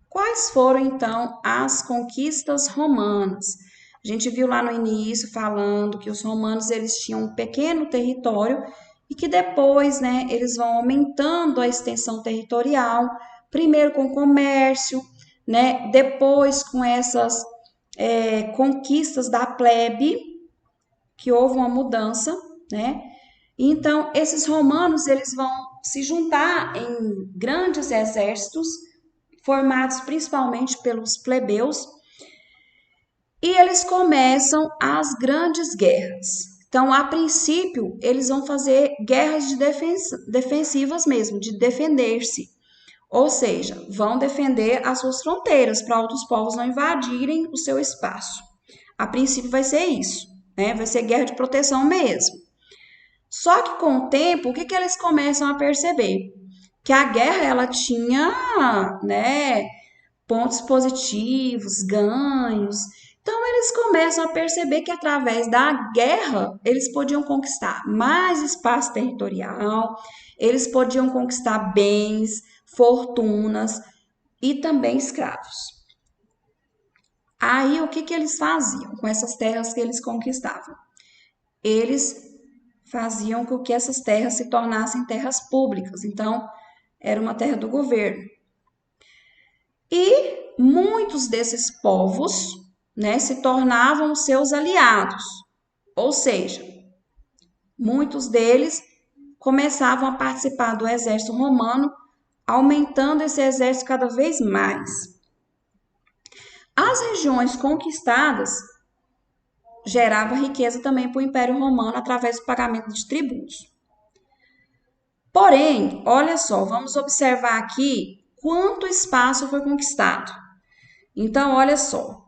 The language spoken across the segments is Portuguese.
Quais foram então as conquistas romanas? A gente viu lá no início falando que os romanos eles tinham um pequeno território e que depois, né, eles vão aumentando a extensão territorial, primeiro com comércio, né, depois com essas conquistas da plebe, que houve uma mudança, né? Então, esses romanos eles vão se juntar em grandes exércitos formados principalmente pelos plebeus, e eles começam as grandes guerras. Então, a princípio, eles vão fazer guerras de defensivas mesmo, de defender-se. Ou seja, vão defender as suas fronteiras para outros povos não invadirem o seu espaço. A princípio vai ser isso, né? Vai ser guerra de proteção mesmo. Só que com o tempo, o que eles começam a perceber? Que a guerra ela tinha, né, pontos positivos, ganhos. Então eles começam a perceber que através da guerra eles podiam conquistar mais espaço territorial, eles podiam conquistar bens, fortunas e também escravos. Aí o que eles faziam com essas terras que eles conquistavam? Eles faziam com que essas terras se tornassem terras públicas. Então, era uma terra do governo. E muitos desses povos, né, se tornavam seus aliados. Ou seja, muitos deles começavam a participar do exército romano, aumentando esse exército cada vez mais. As regiões conquistadas geravam riqueza também para o Império Romano através do pagamento de tributos. Porém, olha só, vamos observar aqui quanto espaço foi conquistado. Então, olha só,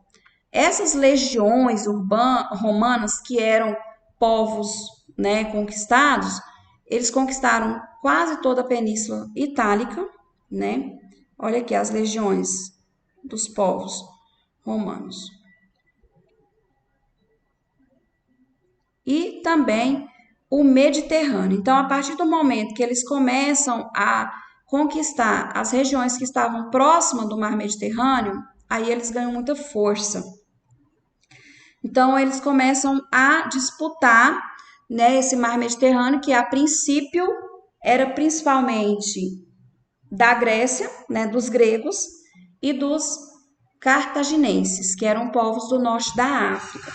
essas legiões romanas, que eram povos, né, conquistados, eles conquistaram quase toda a Península Itálica, né? Olha aqui as legiões dos povos romanos. E também o Mediterrâneo. Então, a partir do momento que eles começam a conquistar as regiões que estavam próximas do Mar Mediterrâneo, aí eles ganham muita força. Então, eles começam a disputar, né, esse Mar Mediterrâneo, que a princípio era principalmente da Grécia, né, dos gregos, e dos cartaginenses, que eram povos do norte da África.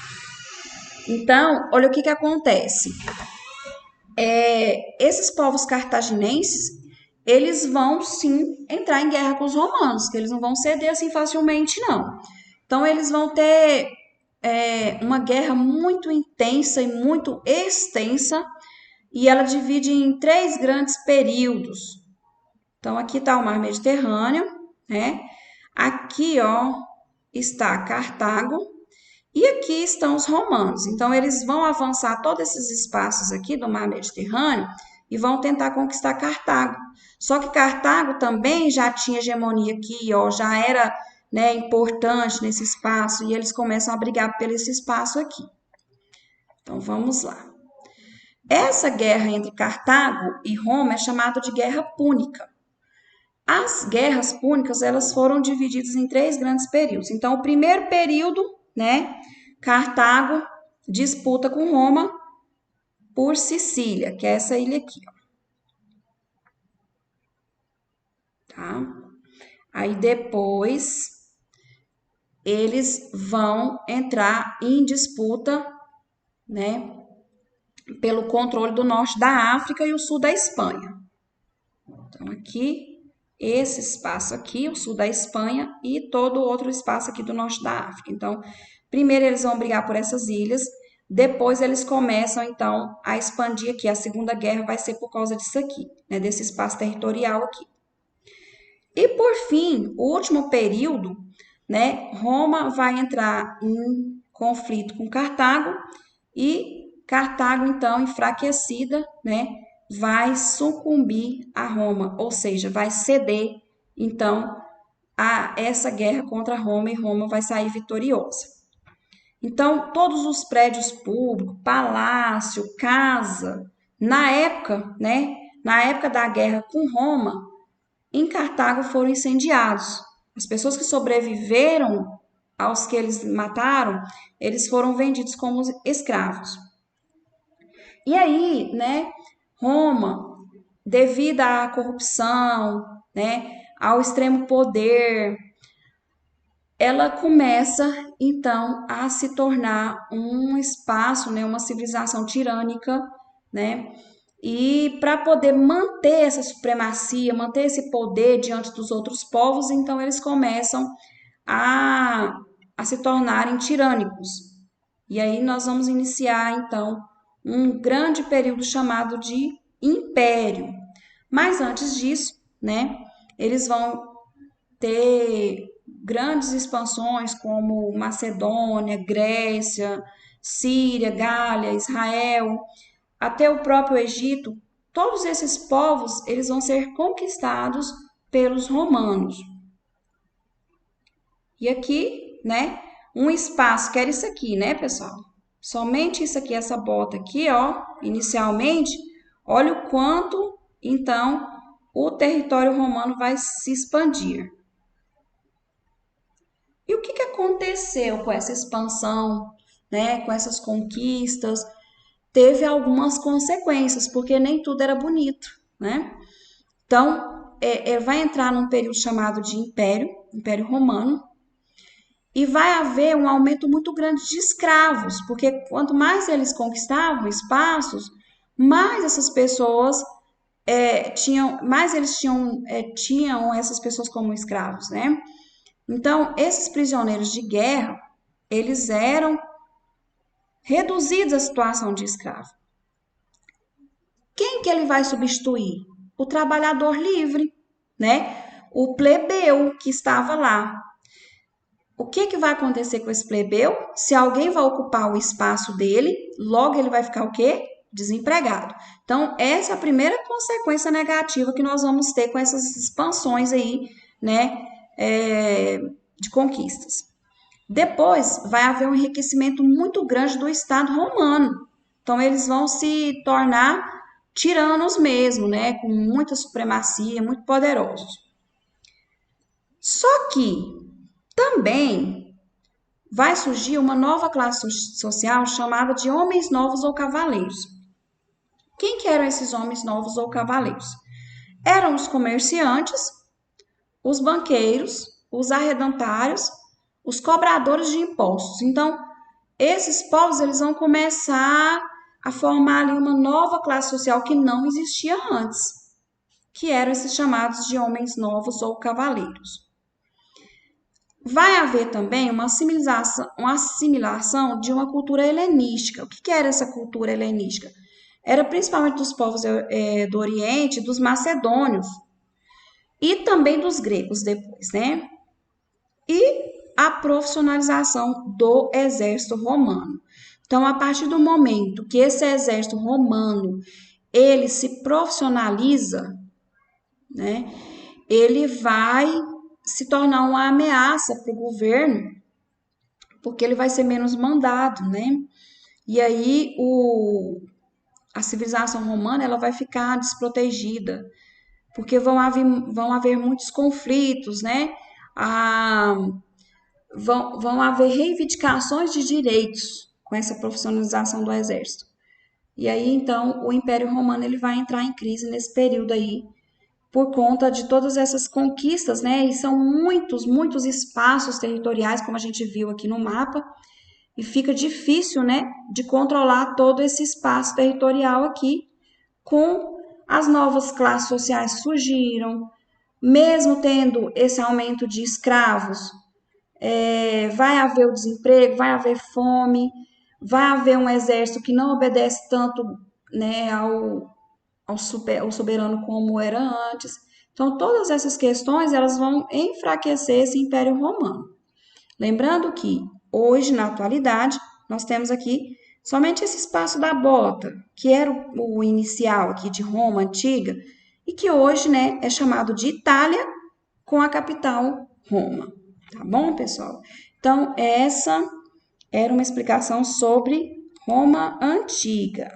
Então, olha o que acontece. Esses povos cartaginenses, eles vão sim entrar em guerra com os romanos, que eles não vão ceder assim facilmente, não. Então, eles vão ter uma guerra muito intensa e muito extensa, e ela divide em 3 grandes períodos. Então, aqui está o Mar Mediterrâneo, né? Aqui, ó, está Cartago, e aqui estão os romanos. Então, eles vão avançar todos esses espaços aqui do Mar Mediterrâneo e vão tentar conquistar Cartago. Só que Cartago também já tinha hegemonia aqui, ó, já era, né, importante nesse espaço, e eles começam a brigar por esse espaço aqui. Então, vamos lá. Essa guerra entre Cartago e Roma é chamada de Guerra Púnica. As guerras púnicas, elas foram divididas em 3 grandes períodos. Então, o primeiro período, né, Cartago disputa com Roma por Sicília, que é essa ilha aqui, ó. Tá? Aí depois eles vão entrar em disputa, né, pelo controle do norte da África e o sul da Espanha. Então aqui esse espaço aqui, o sul da Espanha e todo o outro espaço aqui do norte da África. Então, primeiro eles vão brigar por essas ilhas, depois eles começam então a expandir aqui. A Segunda Guerra vai ser por causa disso aqui, né, desse espaço territorial aqui. E por fim, o último período, né, Roma vai entrar em conflito com Cartago e Cartago então enfraquecida, né, vai sucumbir a Roma, ou seja, vai ceder então a essa guerra contra Roma, e Roma vai sair vitoriosa. Então, todos os prédios públicos, palácio, casa, na época, né, na época da guerra com Roma, em Cartago foram incendiados. As pessoas que sobreviveram aos que eles mataram, eles foram vendidos como escravos. E aí, né, Roma, devido à corrupção, né, ao extremo poder, ela começa então a se tornar um espaço, né, uma civilização tirânica, né? E para poder manter essa supremacia, manter esse poder diante dos outros povos, então eles começam a, a se tornarem tirânicos. E aí nós vamos iniciar então um grande período chamado de império. Mas antes disso, né, eles vão ter grandes expansões como Macedônia, Grécia, Síria, Gália, Israel, até o próprio Egito. Todos esses povos, eles vão ser conquistados pelos romanos. E aqui, né, um espaço, que era isso aqui, né, pessoal? Somente isso aqui, essa bota aqui, ó, inicialmente, olha o quanto, então, o território romano vai se expandir. E o que aconteceu com essa expansão, né, com essas conquistas? Teve algumas consequências, porque nem tudo era bonito, né? Então, vai entrar num período chamado de Império Romano, e vai haver um aumento muito grande de escravos, porque quanto mais eles conquistavam espaços, mais essas pessoas mais eles tinham essas pessoas como escravos, né? Então, esses prisioneiros de guerra, eles eram reduzidos à situação de escravo. Quem que ele vai substituir? O trabalhador livre, né? O plebeu que estava lá. O que vai acontecer com esse plebeu? Se alguém vai ocupar o espaço dele, logo ele vai ficar o quê? Desempregado. Então, essa é a primeira consequência negativa que nós vamos ter com essas expansões aí, né, de conquistas. Depois, vai haver um enriquecimento muito grande do Estado romano. Então, eles vão se tornar tiranos mesmo, né, com muita supremacia, muito poderosos. Só que também vai surgir uma nova classe social chamada de homens novos ou cavaleiros. Quem que eram esses homens novos ou cavaleiros? Eram os comerciantes, os banqueiros, os arrendatários, os cobradores de impostos. Então, esses povos eles vão começar a formar ali uma nova classe social que não existia antes, que eram esses chamados de homens novos ou cavaleiros. Vai haver também uma assimilação de uma cultura helenística. O que era essa cultura helenística? Era principalmente dos povos do Oriente, dos macedônios e também dos gregos depois, né? E a profissionalização do exército romano. Então, a partir do momento que esse exército romano ele se profissionaliza, né? Ele vai se tornar uma ameaça para o governo, porque ele vai ser menos mandado, né? E aí a civilização romana ela vai ficar desprotegida, porque vão haver muitos conflitos, né? Vão haver reivindicações de direitos com essa profissionalização do exército. E aí, então, o Império Romano ele vai entrar em crise nesse período aí, por conta de todas essas conquistas, né? E são muitos espaços territoriais, como a gente viu aqui no mapa, e fica difícil, né, de controlar todo esse espaço territorial aqui, com as novas classes sociais que surgiram, mesmo tendo esse aumento de escravos, vai haver o desemprego, vai haver fome, vai haver um exército que não obedece tanto, né, ao soberano como era antes. Então, todas essas questões elas vão enfraquecer esse Império Romano. Lembrando que hoje, na atualidade, nós temos aqui somente esse espaço da bota, que era o inicial aqui de Roma antiga, e que hoje, né, é chamado de Itália, com a capital Roma. Tá bom, pessoal? Então, essa era uma explicação sobre Roma antiga.